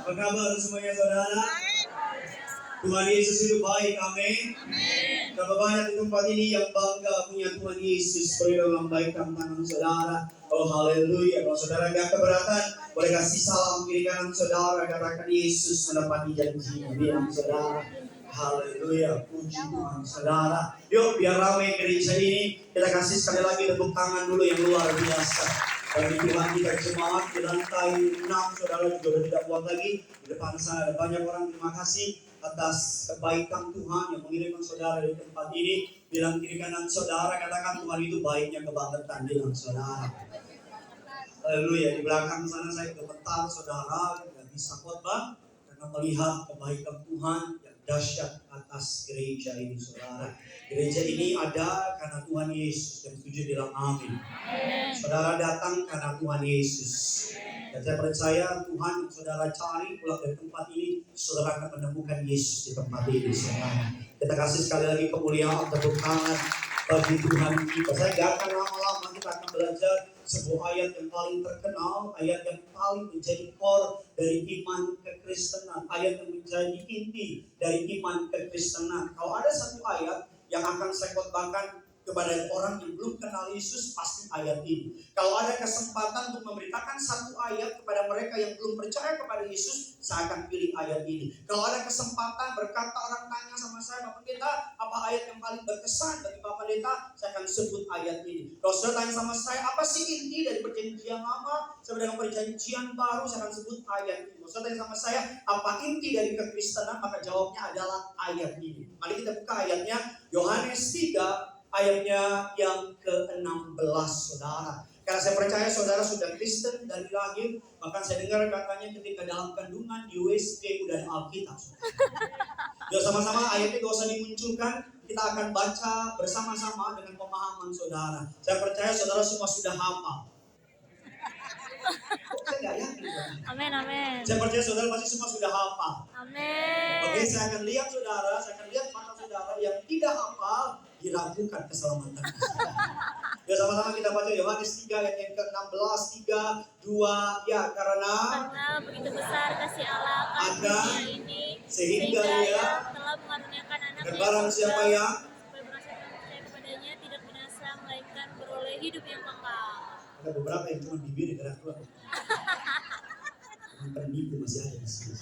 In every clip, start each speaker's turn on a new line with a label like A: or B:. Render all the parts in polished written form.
A: Apa kabar semuanya saudara? Tuhan Yesus itu baik, amin. Berapa banyak di tempat ini yang bangga punya Tuhan Yesus dalam baikkan tangan saudara. Oh haleluya. Kalau saudara gak keberatan, boleh kasih salam kiri kanan saudara, katakan Yesus menepati janjinya. Bilang saudara, haleluya, puji Tuhan saudara. Yuk biar ramai gereja ini, kita kasih sekali lagi tepuk tangan dulu yang luar biasa. Bagi Tuhan kita jemaat di lantai 6, saudara juga sudah tidak kuat lagi. Di depan sana ada banyak orang, terima kasih atas kebaikan Tuhan yang mengirimkan saudara di tempat ini. Bilang kiri kanan saudara, katakan Tuhan itu baiknya kebangetan, bilang saudara. Haleluya. Di belakang sana saya gemetar saudara, tidak bisa khotbah karena melihat kebaikan Tuhan yang dahsyat atas gereja ini saudara. Gereja ini ada karena Tuhan Yesus, yang setuju bilang amin. Saudara datang karena Tuhan Yesus. Dan saya percaya Tuhan yang saudara cari pulang dari tempat ini, saudara akan menemukan Yesus di tempat ini saudara. Kita kasih sekali lagi kemuliaan, tepuk tangan bagi Tuhan kita. Saya gak akan lama-lama, kita akan belajar sebuah ayat yang paling terkenal, ayat yang paling menjadi core dari iman kekristenan, ayat yang menjadi inti dari iman kekristenan. Kalau ada satu ayat yang akan saya khotbahkan kepada orang yang belum kenal Yesus, pasti ayat ini. Kalau ada kesempatan untuk memberitakan satu ayat kepada mereka yang belum percaya kepada Yesus, saya akan pilih ayat ini. Kalau ada kesempatan berkata orang tanya sama saya, Pak Pendeta, apa ayat yang paling berkesan bagi Pak Pendeta, saya akan sebut ayat ini. Kalau saudara tanya sama saya, apa sih inti dari perjanjian lama sampai dengan perjanjian baru, saya akan sebut ayat ini. Kalau saudara tanya sama saya, apa inti dari kekristenan, maka jawabnya adalah ayat ini. Mari kita buka ayatnya, Yohanes 3 ayatnya yang ke-16 saudara. Karena saya percaya saudara sudah Kristen dari lahir, bahkan saya dengar katanya ketika dalam kandungan di USG udah ada Alkitab. Yuk sama-sama ayatnya gak usah dimunculkan, kita akan baca bersama-sama dengan pemahaman saudara. Saya percaya saudara semua sudah hafal. Saya gak yakin.
B: Amin, amin.
A: Saya percaya saudara pasti semua sudah hafal.
B: Amin.
A: Oke, saya akan lihat saudara, saya akan lihat mata saudara yang tidak hafal, diragukan keselamatan. Ya sama-sama kita baca Yohanes 3 ayat yang ke-16, 3, 2, ya karena
B: begitu besar kasih Allah akan dunia ini
A: sehingga Ia
B: telah mengaruniakan anaknya
A: dan barang siapa yang
B: supaya barang siapa yang percaya kepadanya tidak binasa melainkan beroleh hidup yang kekal.
A: Ada beberapa yang cuma bibir gerak keluar. Penipu masih ada di sini.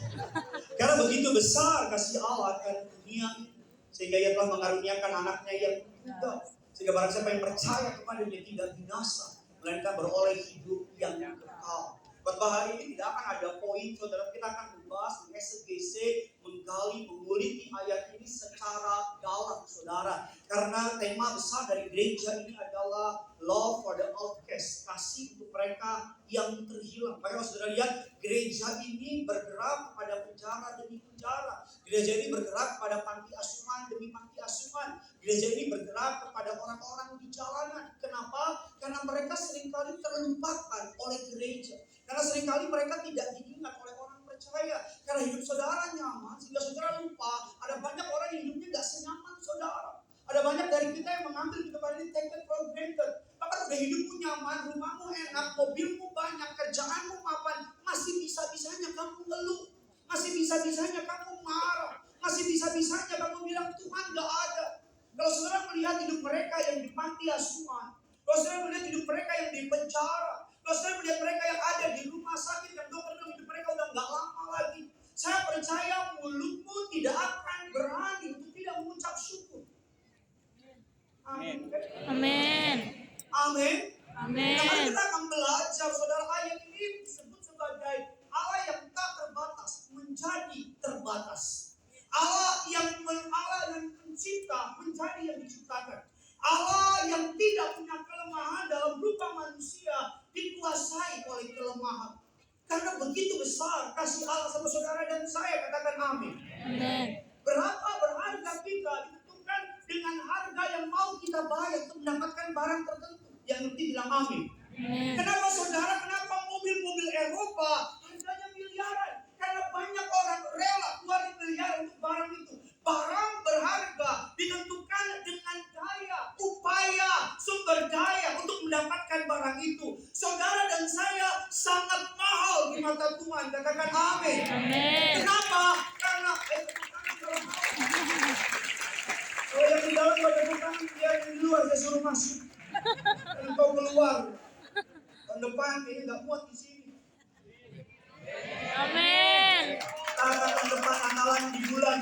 A: Karena begitu besar kasih Allah akan dunia ini, sehingga Ia telah mengaruniakan anaknya yang tunggal, sehingga barang siapa yang percaya kepadanya tidak binasa, melainkan beroleh hidup yang kekal. Khotbah hari ini tidak akan ada poin, saudara. Kita akan membahas, mengeksegese, menggali, menguliti ayat ini secara dalam, saudara. Karena tema besar dari gereja ini adalah love for the outcast, kasih untuk mereka yang terhilang. Maka kalau saudara lihat, gereja ini bergerak kepada penjara demi penjara. Gereja ini bergerak kepada panti asuhan demi panti asuhan. Gereja ini bergerak kepada orang-orang di jalanan. Kenapa? Karena mereka seringkali terlupakan oleh gereja. Karena seringkali mereka tidak diingat oleh orang percaya. Karena hidup saudara nyaman, sehingga saudara lupa ada banyak orang yang hidupnya gak senyaman saudara. Ada banyak dari kita yang mengambil kepada ini take it for granted. Bahkan udah hidupmu nyaman, rumahmu enak, mobilmu banyak, kerjaanmu mapan, masih bisa-bisanya kamu ngeluh. Masih bisa-bisanya kamu marah. Masih bisa-bisanya kamu bilang Tuhan gak ada. Kalau saudara melihat hidup mereka yang di panti asuhan, kalau saudara melihat hidup mereka yang di penjara, kalau saudara melihat mereka yang ada di rumah sakit dan dokter bilang hidup mereka udah gak lama lagi, saya percaya mulutmu tidak akan berani untuk tidak mengucap syukur. Amin.
B: Amin.
A: Amin.
B: Amin.
A: Nah, kita akan belajar saudara, ayat ini disebut sebagai Allah yang tak terbatas menjadi terbatas. Allah yang mencipta menjadi yang diciptakan. Allah yang tidak punya kelemahan dalam rupa manusia dikuasai oleh kelemahan. Karena begitu besar kasih Allah sama saudara dan saya, katakan amin.
B: Amin.
A: Berapa berharga kita ditentukan dengan harga yang mau kita bayar untuk mendapatkan barang tertentu. Yang ngerti bilang amin. Kenapa saudara, kenapa mobil-mobil Eropa harganya miliaran? Karena banyak orang rela keluarin miliaran untuk barang itu. Barang berharga ditentukan dengan daya, upaya, sumber daya untuk mendapatkan barang itu. Saudara dan saya sangat mahal di mata Tuhan. Katakan amin.
B: Amin.
A: Kenapa? Karena kalau yang di dalam pada bukan dia yang di luar, saya suruh masuk. Dan engkau keluar. Tahun depan ini nggak muat di sini.
B: Amin.
A: Tahun depan Natalan di bulan.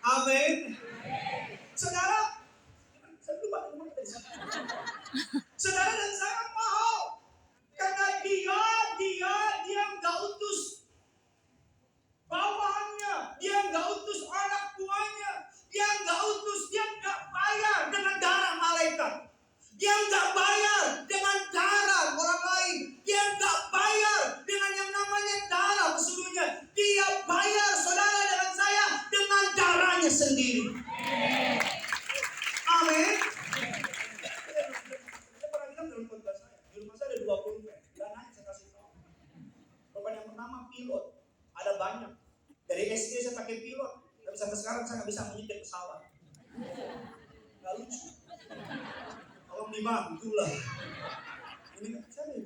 A: Amin. Saudara, saya lupa ngomong tadi. Saudara dan saya mau karena dia nggak utus bawahannya, dia nggak utus anak buahnya, dia nggak utus, dia nggak bayar dengan darah malaikat, dia nggak bayar dengan darah orang lain, dia nggak bayar dengan yang namanya darah pesuruhnya, dia bayar saudara dengan saya dengan darahnya sendiri. Amin. Saya pernah bilang dalam khotbah saya, di rumah saya ada 20 pen, dananya saya kasih tahu. Korban yang pertama pilot, ada banyak. Dari SD saya pakai pilot, tapi sampai sekarang saya nggak bisa menyetir pesawat. Nggak lucu. Tolong dibantu lah. Ini nggak bisa nih.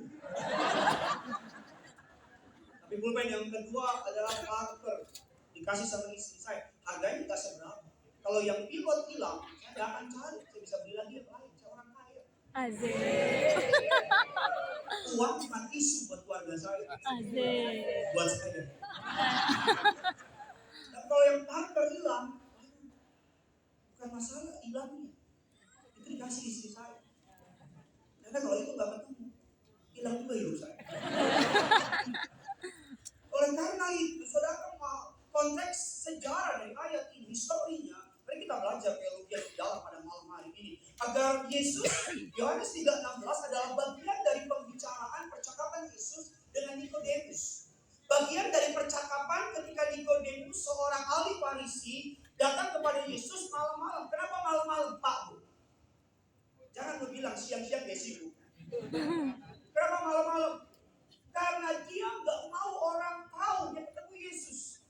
A: Tapi pulpen yang kedua adalah Parker, dikasih sama istri saya. Harganya nggak seberapa. Kalau yang pilot hilang, saya nggak akan cari. Saya bisa beli lagi yang lain. Saya orang kaya.
B: Asik.
A: Uang cuma isu buat keluarga saya.
B: Asik.
A: Buat saya. Dan kalau yang Parker hilang, bukan masalah hilangnya. Itu dikasih istri saya. Karena kalau itu nggak ketemu, hilang juga hidup saya. Oleh karena itu, saudara, konteks sejarah dari ayat ini, historinya, mari kita belajar teologi yang dalam pada malam hari ini. Agar Yesus, Yohanes 3:16 adalah bagian dari pembicaraan percakapan Yesus dengan Nikodemus. Bagian dari percakapan ketika Nikodemus, seorang ahli Farisi, datang kepada Yesus malam-malam. Kenapa malam-malam, Pak Bu? Jangan lu bilang siang-siang dia sibuk. Kenapa malam-malam? Karena dia nggak mau orang tahu dia ketemu Yesus.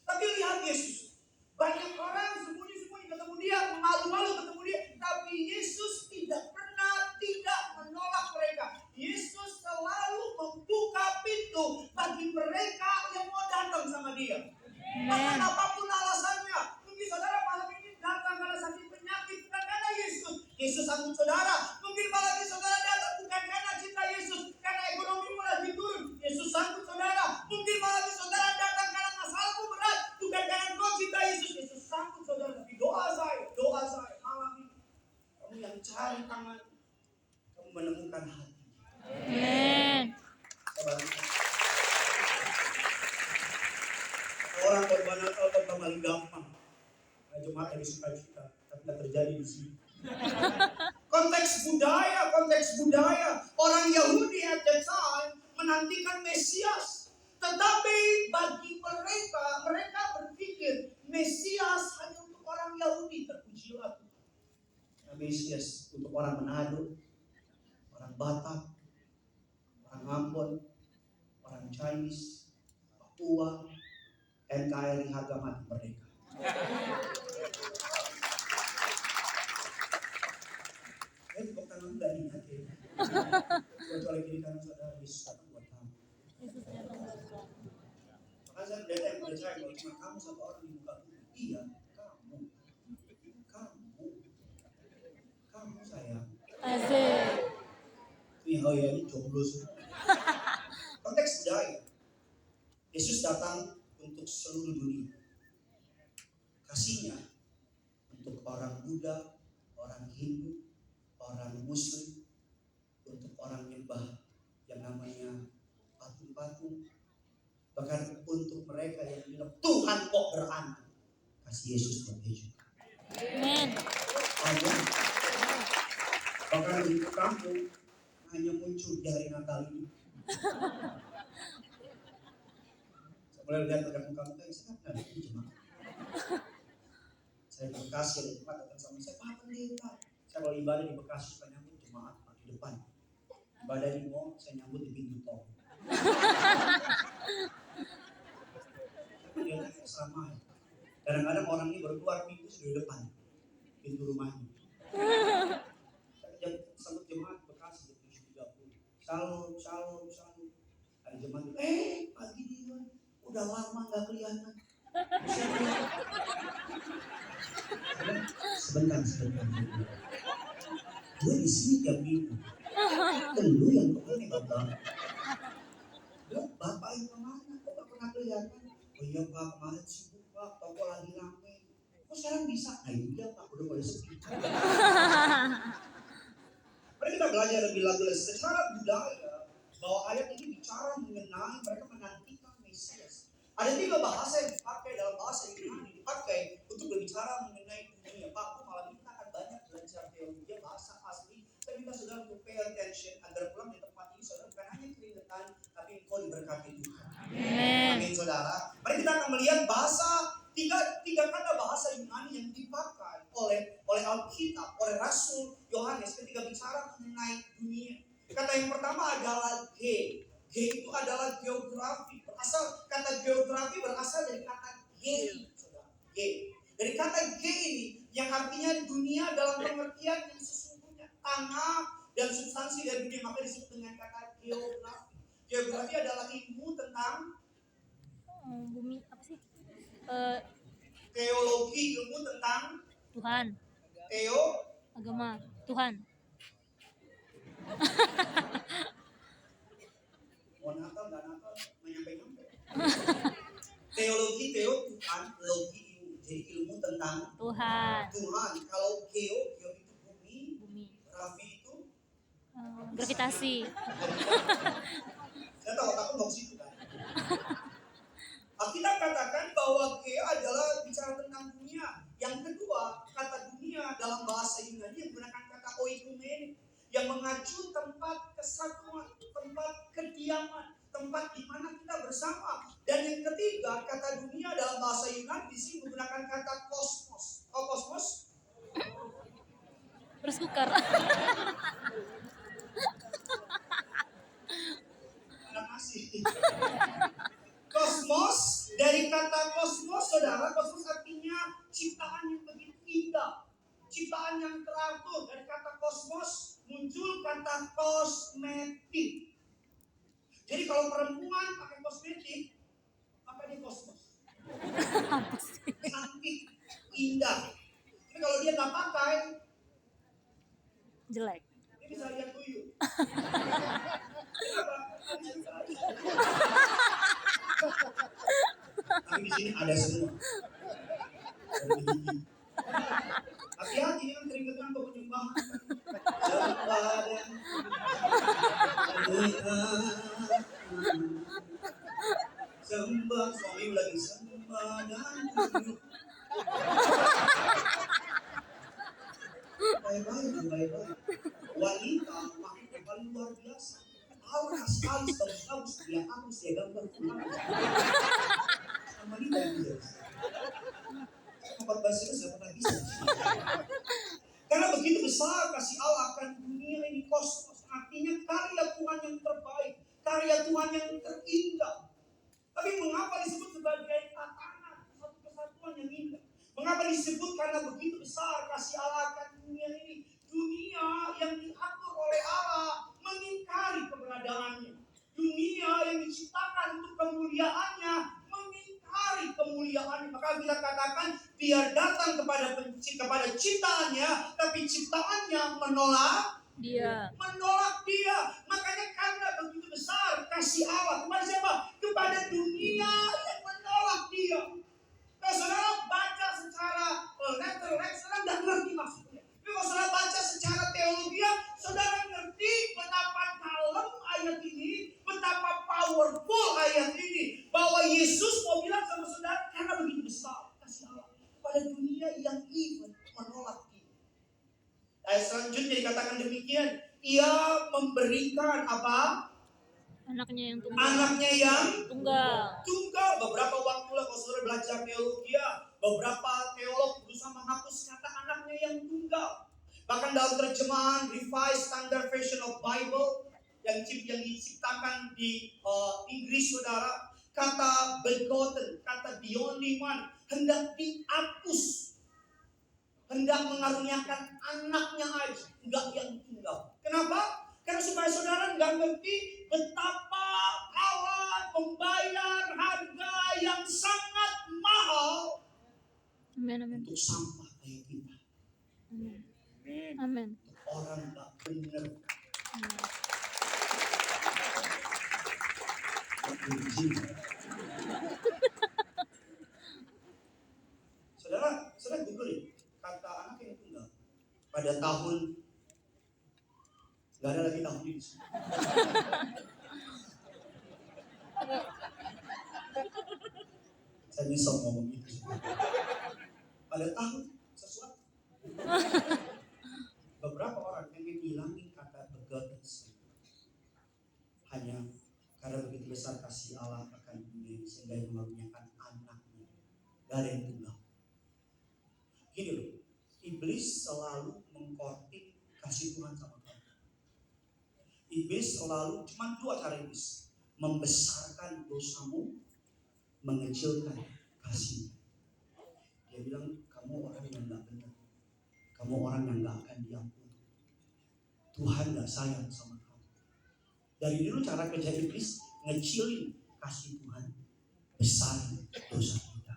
A: Tapi lihat Yesus, banyak orang sembunyi-sembunyi ketemu dia, malu-malu ketemu dia, tapi Yesus tidak pernah tidak menolak mereka. Yesus selalu membuka pintu bagi mereka yang mau datang sama dia. Bahkan apapun alasannya, mungkin saudara malam ini datang karena sakit penyakit, bukan karena Yesus. Yesus sambut saudara. Mungkin malam ini saudara datang bukan karena cinta Yesus, karena ekonomi lagi turun. Yesus sambut saudara. Mungkin malam ini saudara datang karena masalahmu berat, bukan karena kau cinta Yesus. Yesus sambut saudara. Tapi doa saya malam ini, kamu yang cari tangan, kamu menemukan hati.
B: Amin.
A: Orang korban Natal kan paling gampang. Jemaat lagi suka-suka, tapi tidak terjadi di sini. Konteks budaya. Orang Yahudi at that time menantikan Mesias. Tetapi bagi mereka berpikir Mesias hanya untuk orang Yahudi. Terpujilah Tuhan. Mesias untuk orang Manado, orang Batak, orang Ambon, orang Chinese, Papua, NKRI harga mati merdeka. Tepuk tangan dari hati. Kecuali kiri kanan saudara, Yesus datang buat kamu. Maka saya pendeta yang percaya kalau cuma kamu satu orang di muka bumi. Iya, kamu sayang.
B: Asik.
A: Ini jomblo sih. Konteks budaya. Yesus datang untuk seluruh dunia. Kasihnya untuk orang Buddha, orang Hindu, orang Muslim, untuk orang nyembah yang namanya patung-patung, bahkan untuk mereka yang bilang Tuhan kok beranak, kasih Yesus buat dia juga.
B: Amin.
A: Amin. Bahkan di kampung hanya muncul di hari Natal ini. Saya mulai lihat pada muka-muka yang sangat menarik jemaat. Saya di Bekasi ada jemaat datang sama saya, Pak Pendeta. Saya kalau ibadah di Bekasi suka nyambut jemaat di depan. Ibadah di mall, saya nyambut di pintu tol. Tapi dia sama. Kadang-kadang orang ini baru keluar pintu sudah di depan pintu rumahnya. Saya sambut jemaat Bekasi di 7:30. Shalom. Ada jemaat, pagi dia udah lama nggak kelihatan. Sebentar. Gue di sini tiap minggu. Lu yang kemana bapak? Bapak yang kemana? Kok gak pernah kelihatan? Oh iya pak, kemarin sibuk pak, toko lagi rame. Kok sekarang bisa? Nah iya pak, udah pada sepi. Mari kita belajar lebih lanjut secara budaya bahwa ayat ini bicara mengenai mereka menantikan Mesias. Ada 3 bahasa yang dipakai dalam bahasa Yunani dipakai untuk berbicara mengenai dunia. Pak, malam ini kita akan banyak belajar teologi bahasa asli. Saya minta saudara untuk pay attention agar pulang di tempat ini saudara bukan hanya keringetan, tapi engkau diberkati Tuhan. Amin saudara. Mari kita akan melihat bahasa tiga kata bahasa Yunani yang dipakai oleh Alkitab, oleh Rasul Yohanes ketika bicara mengenai dunia. Kata yang pertama adalah G. G itu adalah geografi. Kata geografi berasal dari kata G, saudara. G. Dari kata G ini yang artinya dunia dalam pengertian yang sesungguhnya, tanah dan substansi dari dunia, maka disebut dengan kata geografi. Geografi adalah ilmu tentang
B: bumi apa sih?
A: Teologi, ilmu tentang
B: Tuhan.
A: Agama.
B: Tuhan.
A: Mau nakal, gak nakal, nyampe. Teologi, Tuhan, logi, ilmu. Jadi ilmu tentang
B: Tuhan.
A: Kalau geo itu bumi. Rafi itu
B: gravitasi.
A: Saya tahu otakku mau situ kan. Kita katakan bahwa geo adalah bicara tentang dunia. Yang kedua, kata dunia dalam bahasa Yunani yang menggunakan kata oikumene, yang mengacu tempat kesatuan, tempat kediaman, tempat di mana kita bersama. Dan yang ketiga, kata dunia dalam bahasa Yunani di sini menggunakan kata kosmos. Oh, kosmos?
B: Terus kukar.
A: Kosmos, dari kata kosmos, saudara, kosmos artinya ciptaan yang begitu indah, ciptaan yang teratur. Dari kata kosmos muncul kata kosmetik. Jadi kalau perempuan pakai kosmetik, maka dia kosmos. Cantik, indah. Tapi kalau dia nggak pakai,
B: jelek.
A: dia bisa lihat tuyul. Tapi di sini ada semua. Hati-hati dengan keringetan untuk penyembahan. Sembah, suami lagi sembah dan tujuh. Baik-baik. Wanita makhluk yang paling luar biasa. Aura sekali bagus dia halus ya gambar sama dia biasa. Empat bahasa itu saya pernah bisa. Karena begitu besar kasih Allah akan dunia ini, kosmos, artinya karya Tuhan yang terbaik, karya Tuhan yang terindah. Tapi mengapa disebut sebagai tatanan, satu kesatuan yang indah? Mengapa disebut? Karena begitu besar kasih Allah akan dunia ini. Dunia yang diatur oleh Allah mengingkari keberadaannya. Dunia yang diciptakan untuk kemuliaannya mengingkari kemuliaannya. Maka kita katakan dia datang kepada ciptaannya, tapi ciptaannya menolak dia. Makanya karena begitu besar kasih Allah kepada siapa? Kepada dunia yang menolak dia. Kalau saudara baca secara letter, saudara nggak ngerti maksudnya. Tapi kalau saudara baca secara teologi, saudara ngerti betapa dalam ayat ini, betapa powerful ayat ini. Bahwa Yesus mau bilang sama saudara, karena begitu besar kasih Allah pada dunia yang even menolak dia. Ayat selanjutnya dikatakan demikian, ia memberikan apa?
B: Anaknya yang
A: tunggal. Beberapa waktu lah kalau saudara belajar teologi, beberapa teolog berusaha menghapus kata anaknya yang tunggal. Bahkan dalam terjemahan Revised Standard Version of Bible yang diciptakan di Inggris, saudara, kata begotten, kata the only one hendak dihapus. Hendak mengaruniakan anaknya aja, enggak yang tunggal. Kenapa? Karena supaya saudara enggak ngerti betapa Allah
B: Amin. Amin.
A: untuk sampah kayak kita,
B: Amin. Amin.
A: untuk orang gak bener. Saudara Google ya, kata anak yang tunggal pada tahun, gak ada lagi tahun ini. Saya nyesel ngomong itu. Pada tahun sesuatu, beberapa orang yang menghilangi kata begotten hanya karena begitu besar kasih Allah akan dunia ini sehingga Dia mengaruniakan anaknya. Gak ada yang tunggal. Gini loh, iblis selalu mengkorting kasih Tuhan sama kamu. Iblis selalu, cuma dua cara iblis: membesarkan dosamu, mengecilkan kasih. Dia bilang kamu orang yang gak benar, kamu orang yang gak akan diampuni, Tuhan gak sayang sama kamu. Dari dulu cara kerja iblis ngecilin kasih Tuhan, besarin dosa kita.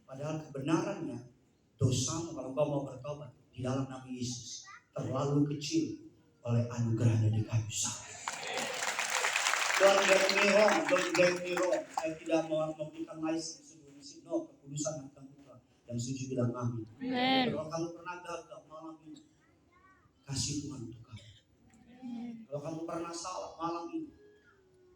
A: Padahal kebenarannya, dosamu kalau kau mau bertobat di dalam nama Yesus terlalu kecil oleh anugerahnya di kayu salib. Don't get me wrong. Saya tidak mau memberikan license sebelum isi. No, kekudusan akan putra. Yang setuju bilang amin. Kalau kamu pernah gagal malam ini, kasih Tuhan untuk kamu. Kalau kamu pernah salah malam ini,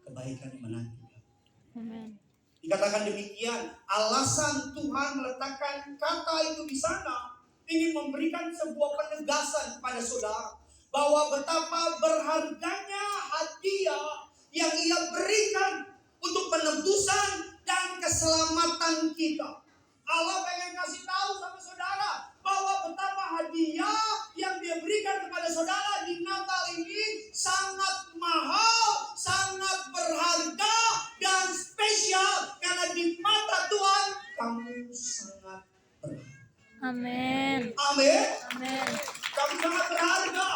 A: kebaikan yang menanti kamu. Dikatakan demikian, alasan Tuhan meletakkan kata itu di sana ingin memberikan sebuah penegasan kepada saudara bahwa betapa berharganya hadiah yang Ia berikan untuk penebusan dan keselamatan kita. Allah pengen kasih tahu sama saudara bahwa betapa hadiah yang Dia berikan kepada saudara di Natal ini sangat mahal, sangat berharga dan spesial karena di mata Tuhan kamu sangat berharga.
B: Amin.
A: Amin.
B: Amin.
A: Kamu sangat berharga.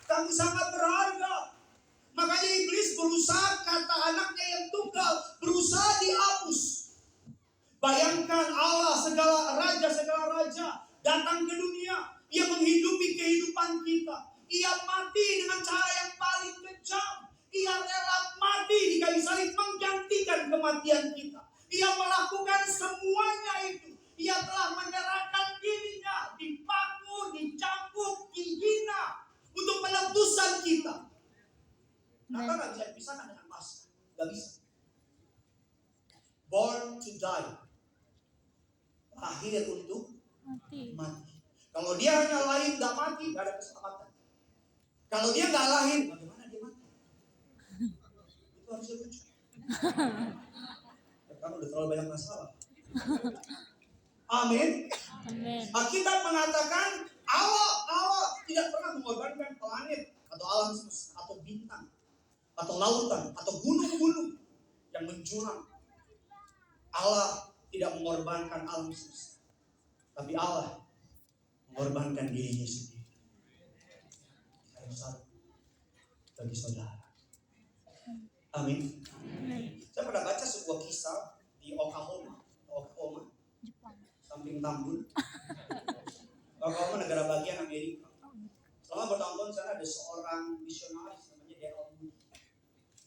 A: Kamu sangat berharga. Makanya iblis berusaha, kata anaknya yang tunggal, berusaha dihapus. Bayangkan Allah segala raja datang ke dunia. Ia menghidupi kehidupan kita. Ia mati dengan cara yang paling kejam. Ia rela mati di kayu salib menggantikan kematian kita. Ia melakukan semuanya itu. Ia telah menyerahkan dirinya, dipaku, dicambuk, dihina untuk penebusan kita. Maka gak bisa dipisahkan dengan Paskah. Gak bisa. Born to die. Lahir untuk mati. Kalau dia hanya lahir gak mati, gak ada keselamatan. Kalau dia gak lahir, bagaimana dia mati? Itu harusnya lucu. Kamu udah terlalu banyak masalah. Amin. Alkitab mengatakan Allah tidak pernah mengorbankan planet atau alam semesta atau bintang atau lautan atau gunung-gunung yang menjulang. Allah tidak mengorbankan alam semesta, tapi Allah mengorbankan dirinya sendiri. Kayu salib bagi saudara. Amin. Saya pernah baca sebuah kisah di Oklahoma, samping Tambun. Oklahoma negara bagian Amerika. Selama bertahun-tahun sana ada seorang misionaris namanya D.L. Moody.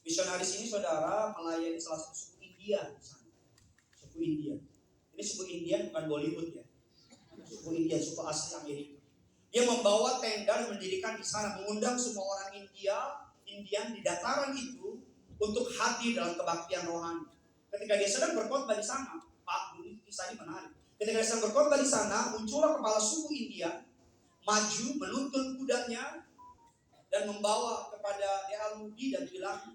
A: Misionaris ini saudara melayani salah satu suku India di sana. Suku India. Ini suku India bukan Bollywood ya. Suku India, suku asli Amerika. Dia membawa tenda dan mendirikan di sana, mengundang semua orang Indian di dataran itu untuk hadir dalam kebaktian rohani. Ketika dia sedang berkhotbah di sana, Pak Guru, kisah ini menarik. Ketika dia sedang berkhotbah di sana, muncullah kepala suku India maju menuntun kudanya dan membawa kepada D.L. Moody dan bilang,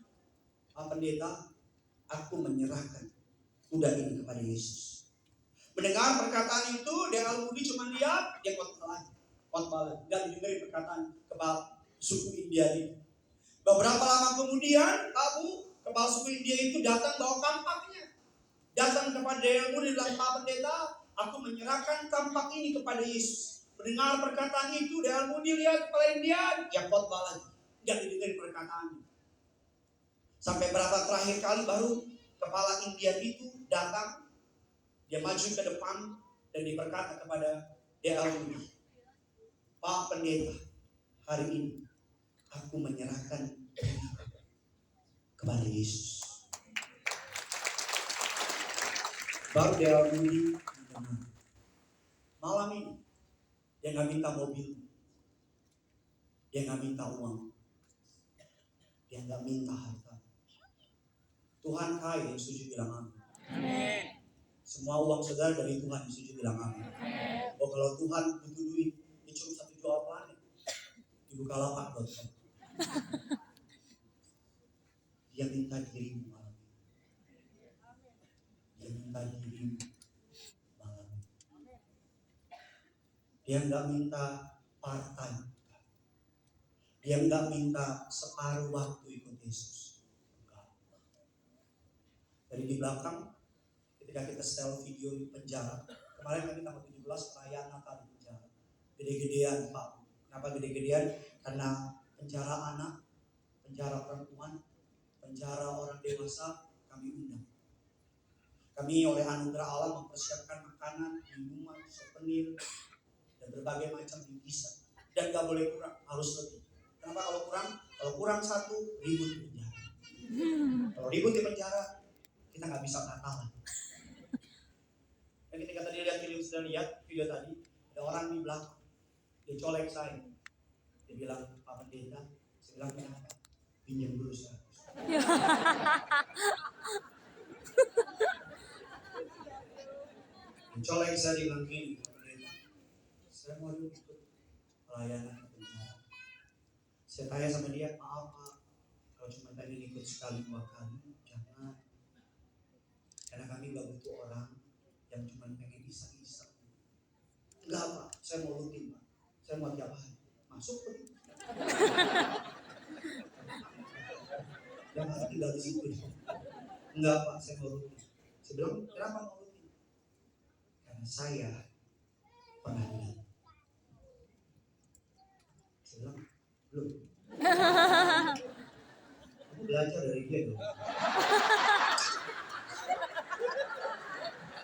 A: Pak Pendeta, aku menyerahkan kuda ini kepada Yesus. Mendengar perkataan itu, D.L. Moody cuma lihat, dia khotbah lagi. Gak didengarin perkataan kepala suku India ini. Beberapa lama kemudian, kepala suku India itu datang bawa kampaknya. Datang kepada D.L. Moody dan bilang, Pak Pendeta, aku menyerahkan kampak ini kepada Yesus. Mendengar perkataan itu, D.L. Moody lihat kepala India, dia khotbah lagi. Gak didengarin perkataannya. Sampai berapa terakhir kali baru kepala India itu datang. Dia maju ke depan dan berkata kepada D.L. Moody, Pak Pendeta, hari ini aku menyerahkan diriku kepada Yesus. Baru D.L. Moody mendengar. Malam ini dia nggak minta mobil, dia nggak minta uang, dia nggak minta harta. Tuhan kaya, yang setuju bilang amin. Semua uang saudara dari Tuhan, yang setuju bilang amin. Oh, kalau Tuhan butuh duit, dia cuma satu jual planet di Bukalapak.com. Dia minta dirimu malam ini. Dia minta dirimu malam ini. Dia nggak minta part-time. Dia nggak minta separuh waktu ikut Yesus. Enggak. Dari di belakang, ketika kita setel video di penjara, kemarin kami tanggal 17 perayaan Natal di penjara. Gede-gedean Pak. Kenapa gede-gedean? Karena penjara anak, penjara perempuan, penjara orang dewasa kami undang. Kami oleh anugerah Allah mempersiapkan makanan, minuman, souvenir, dan berbagai macam bingkisan. Dan gak boleh kurang, harus lebih. Kenapa kalau kurang? Kalau kurang satu, ribut di penjara. Kalau ribut di penjara, kita gak bisa Natalan. Dan ketika tadi lihat video tadi, ada orang di belakang, dia colek saya. Dia bilang, Pak Pendeta, saya bilang kenapa? Pinjam dulu 100. Colek saya bilang gini, Pak Pendeta, saya mau ikut pelayanan ke penjara. Saya tanya sama dia, maaf Pak, kalau cuma pengen ikut sekali 2 kali, jangan. Karena kami gak butuh orang yang cuma pengen iseng-iseng. Enggak Pak, saya mau rutin Pak. Saya mau tiap hari. Masuk Pak. Tiap hari tinggal di situ. Enggak Pak, saya mau rutin. Saya bilang, kenapa mau rutin? Karena saya pernah lihat. Saya bilang, belum. Kamu belajar dari dia dong.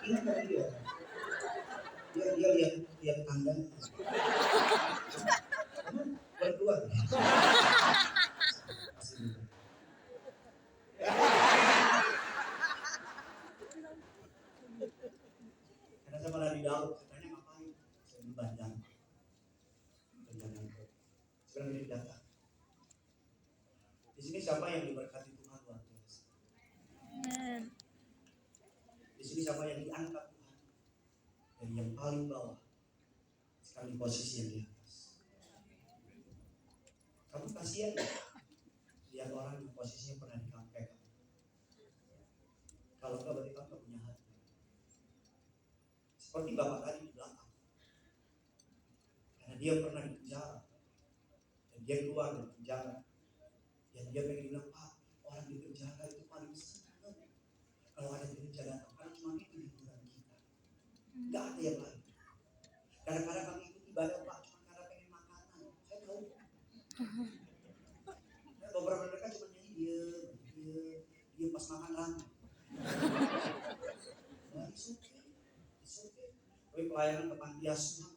A: Ingat dari dia. Dia lihat tanda. Kamu keluar. Karena saya pernah di dalam, katanya ngapain? Saya di Bandang. Sekarang ini datang. Di sini siapa yang diberkati Tuhan luar biasa? Di sini siapa yang diangkat Tuhan dari yang paling bawah sekarang di posisi yang di atas. Kamu kasihan lihat orang di posisi yang pernah dikampek. Kalau enggak berarti kamu gak punya hati. Seperti bapak tadi di belakang, karena dia pernah di penjara dan dia keluar dari penjara. Dan dia pengen bilang, Pak, orang di penjara itu paling senang. Kalau ada gereja datang, karena cuma itu hiburan kita. Gak ada yang lain. Kadang-kadang kami ikut ibadah, Pak, cuma karena pengen makanan. Saya tahu. Nah, beberapa mereka cuma nyanyi dia pas makan rame. Nah, it's okay. Tapi pelayanan ke panti asuhan.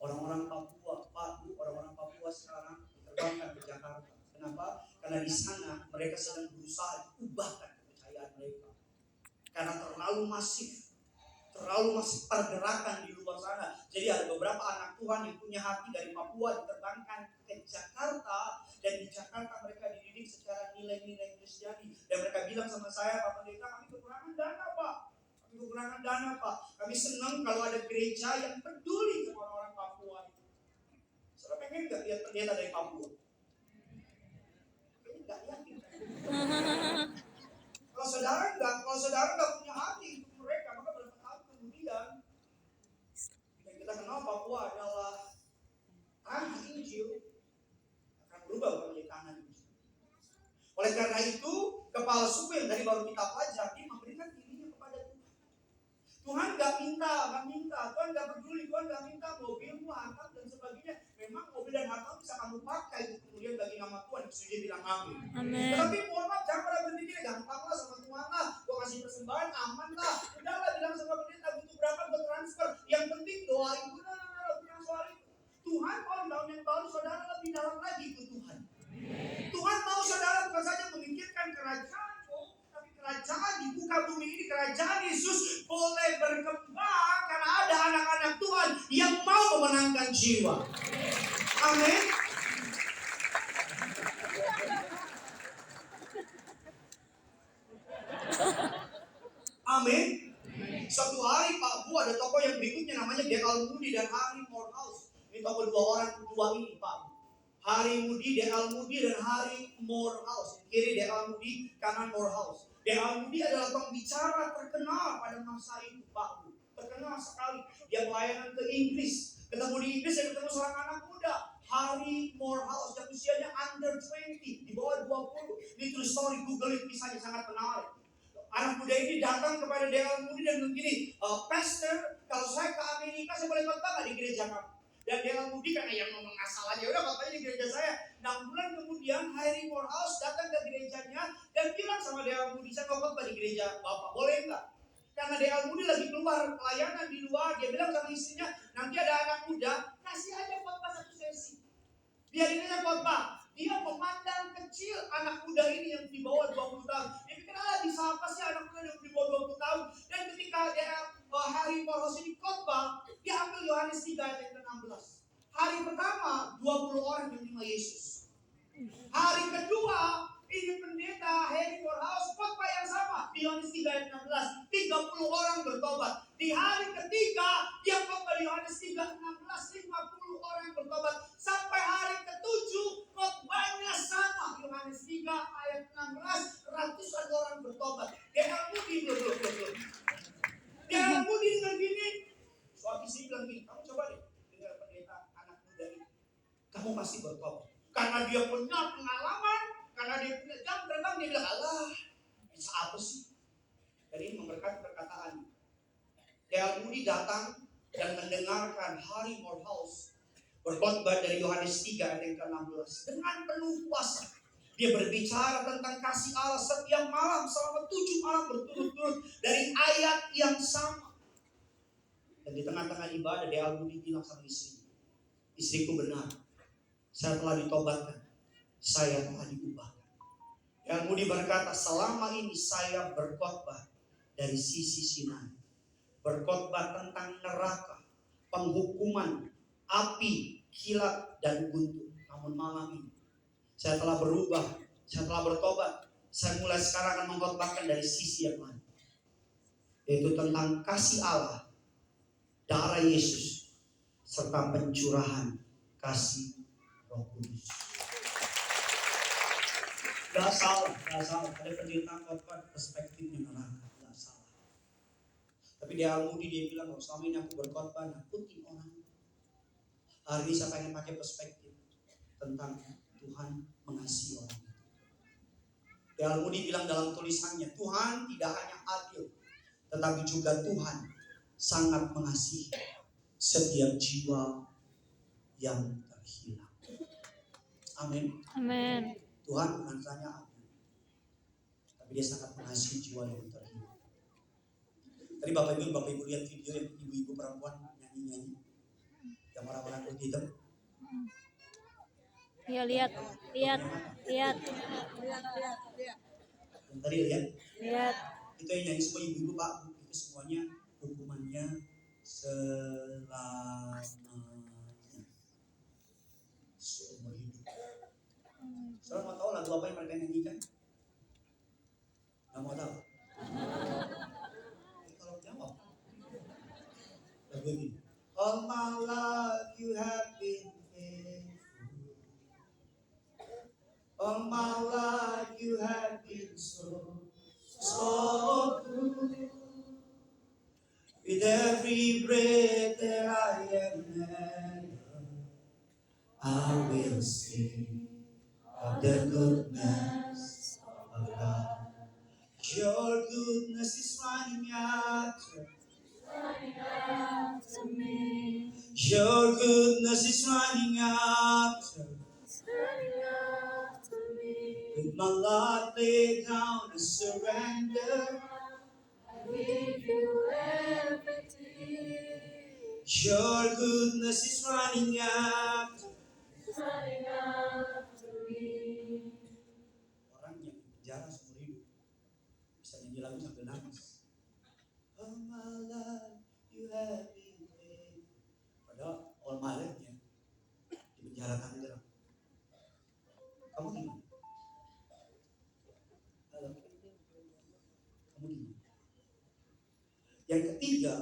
A: Orang-orang Papua, Pak, orang-orang Papua sekarang diterbangkan ke Jakarta. Kenapa? Karena di sana mereka sedang berusaha ubahkan kepercayaan mereka. Karena terlalu masif pergerakan di luar sana. Jadi ada beberapa anak Tuhan yang punya hati dari Papua diterbangkan ke Jakarta, dan di Jakarta mereka dididik secara nilai-nilai Kristiani. Dan mereka bilang sama saya, Pak Pendeta, kami kekurangan dana Pak. Kami senang kalau ada gereja yang peduli sama orang-orang Papua itu. Saudara pengen gak lihat pendeta dari Papua? Gak yakin. Kalau saudara nggak punya hati untuk mereka, maka berapa tahun kemudian yang kita kenal Papua adalah tanah Injil akan berubah menjadi tanah Injil. Oleh karena itu, kepala suku yang tadi baru kita pelajari memberikan dirinya kepada Tuhan. Tuhan nggak minta, Tuhan nggak peduli, Tuhan nggak minta mobilmu, harta dan sebagainya. Memang mobil dan harta bisa kamu pakai kemudian bagi nama Tuhan, dia bilang amin. Tapi mohon maaf, jangan pada berpikir gampang lah sama Tuhan lah, gua kasih persembahan aman lah. Udahlah bilang sama pendeta butuh berapa buat transfer, jiwa. Amin. Amin. Satu hari Pak Bu ada toko yang berikutnya namanya D.L. Moody dan Harry Morehouse. Ini toko dua orang tua ini Pak Bu. Harry Moody, D.L. Moody dan Harry Morehouse. Kiri D.L. Moody, kanan Morehouse. D.L. Moody adalah pembicara terkenal pada masa itu Pak Bu. Terkenal sekali. Dia pelayanan ke Inggris. Ketemu di Inggris dia ketemu seorang anak muda, Harry Morehouse, yang usianya under 20, di bawah 20. Ini true story, Google it, kisahnya sangat menarik. Anak muda ini datang kepada D.L. Moody dan bilang gini, Pastor, kalau saya ke Amerika saya boleh khotbah nggak di gereja kamu? Dan D.L. Moody karena yang ngomong asal aja, udah khotbahnya di gereja saya. 6 bulan kemudian Harry Morehouse datang ke gerejanya dan bilang sama D.L. Moody, saya mau khotbah di gereja Bapak, boleh nggak? Karena D.L. Moody lagi keluar pelayanan di luar, dia bilang sama istrinya, nanti ada anak muda, kasih aja khotbah satu sesi. Biarin aja khotbah. Dia memandang kecil anak muda ini yang di bawah 20 tahun. Dia pikir, bisa apa sih anak muda yang di bawah 20 tahun? Dan ketika Harry Morehouse ini khotbah, dia ambil Yohanes 3 ayat yang ke-16. Hari pertama, 20 orang yang menerima Yesus. Hari kedua, ini pendeta Harry Morehouse khotbah yang sama. Di Yohanes 3 ayat 16, 30 orang bertobat. Di hari ketiga, dia khotbah di Yohanes 3 ayat 16, 50 orang bertobat. Sampai hari ketujuh, khotbahnya sama. Yohanes 3 ayat 16, ratusan orang bertobat. D.L. Moody belum. D.L. Moody dengan gini, suatu isi bilang gini, kamu coba deh dengar pendeta anak muda ini, kamu pasti bertobat. Karena dia punya pengalaman, karena dia punya jam terbang, dia bilang, alah, bisa apa sih? Dan ini memberkati perkataan. D.L. Moody datang dan mendengarkan Harry Morehouse berkhotbah dari Yohanes 3 ayat yang ke-16 dengan penuh kuasa. Dia berbicara tentang kasih Allah setiap malam selama 7 malam berturut-turut dari ayat yang sama. Dan di tengah-tengah ibadah D.L. Moody bilang sama istriku benar, saya telah ditobatkan, saya telah diubahkan. D.L. Moody berkata, selama ini saya berkhotbah dari sisi Sinai, berkhotbah tentang neraka, penghukuman, api, kilat, dan guntur. Namun malam ini saya telah berubah, saya telah bertobat. Saya mulai sekarang akan mengkhotbahkan dari sisi yang lain, yaitu tentang kasih Allah, darah Yesus, serta pencurahan kasih Roh Kudus. Gak salah. Ada pendeta khotbah perspektifnya neraka, gak salah. Tapi D.L. Moody dia bilang, selama ini aku berkhotbah nakutin orang. Hari ini saya pengen pakai perspektif tentang Tuhan mengasihi orang. D.L. Moody bilang dalam tulisannya, Tuhan tidak hanya adil, tetapi juga Tuhan sangat mengasihi setiap jiwa yang terhilang. Amin.
B: Amin.
A: Tuhan bukan hanya adil, tapi dia sangat mengasihi jiwa yang terhilang. Tadi Bapak Ibu lihat video yang ibu-ibu perempuan nyanyi-nyanyi, yang orang-orang kulit hitam.
B: Ya, lihat.
A: Yang tadi lihat. Itu yang nyanyi semua ibu-ibu Pak, itu semuanya hukumannya selamanya, seumur hidup. Saudara mau tahu lagu apa yang mereka nyanyikan? Gak mau tahu? Kalau jawab lagu ini, all my life you have been faithful, all my life you have been so good. With every breath that I am I will sing of the goodness of God. Your goodness is running after me. Your goodness is running after me. With my life laid down, I surrender. I give you everything. Your goodness is running after me. Orang yang penjara seumur hidup bisa nyanyi lagu sambil nangis. All my life you have been faithful. Padahal all my life-nya Kamu gimana? Yang ketiga,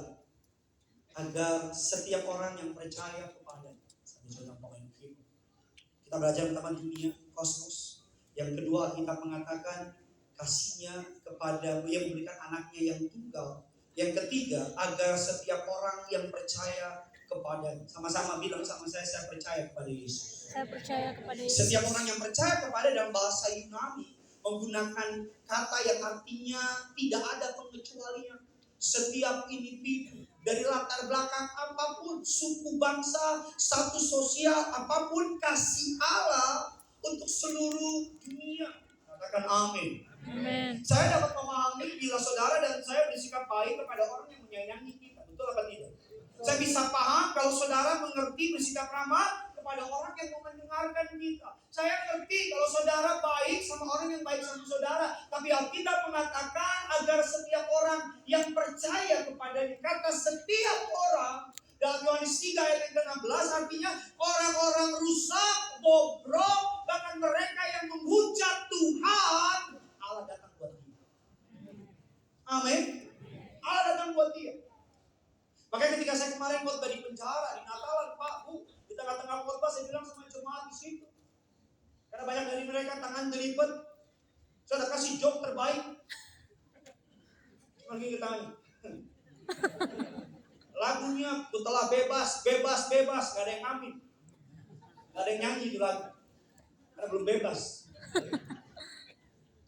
A: agar setiap orang yang percaya kepada kita belajar tentang dunia kosmos. Yang kedua, kita mengatakan kasihnya kepada yang memberikan anaknya yang tunggal. Yang ketiga, agar setiap orang yang percaya kepada, sama-sama bilang sama saya percaya kepada Yesus.
B: Saya percaya kepada Yesus.
A: Setiap orang yang percaya kepada dalam bahasa Yunani menggunakan kata yang artinya tidak ada pengecualian. Setiap individu dari latar belakang apapun, suku bangsa, status sosial apapun, kasih Allah untuk seluruh dunia. Katakan amin.
B: Amin.
A: Saya dapat memahami bila saudara dan saya bersikap baik kepada orang yang menyayangi kita. Betul apa tidak? Saya bisa paham kalau saudara mengerti bersikap ramah kepada orang yang mau mendengarkan kita. Saya ngerti kalau saudara baik sama orang yang baik sama saudara. Tapi Alkitab mengatakan agar setiap orang yang percaya kepadanya. Kata setiap orang dalam Yohanes 3 ayat yang ke-16 artinya orang-orang rusak, bobrok, bahkan mereka yang menghujat Tuhan, Allah datang buat dia. Amin. Allah datang buat dia. Makanya ketika saya kemarin khotbah di penjara, di Natalan, Pak, Bu, di tengah-tengah khotbah saya bilang sama jemaat di situ. Karena banyak dari mereka tangan dilipat. Saya udah kasih job terbaik. Lagi ditanya. Lagunya Ku Telah Bebas, bebas, bebas, gak ada yang amin. Gak ada yang nyanyi di lagu. Karena belum bebas.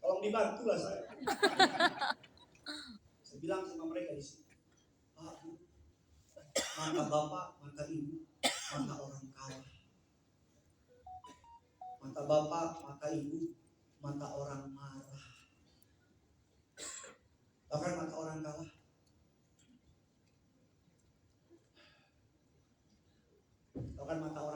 A: Tolong dibantu lah saya. Saya bilang sama mereka di sini. Pak, Bu, mata bapak, mata ibu, mata orang kalah. Mata bapak, mata ibu, mata orang marah. Bahkan mata orang kalah. Bahkan mata orang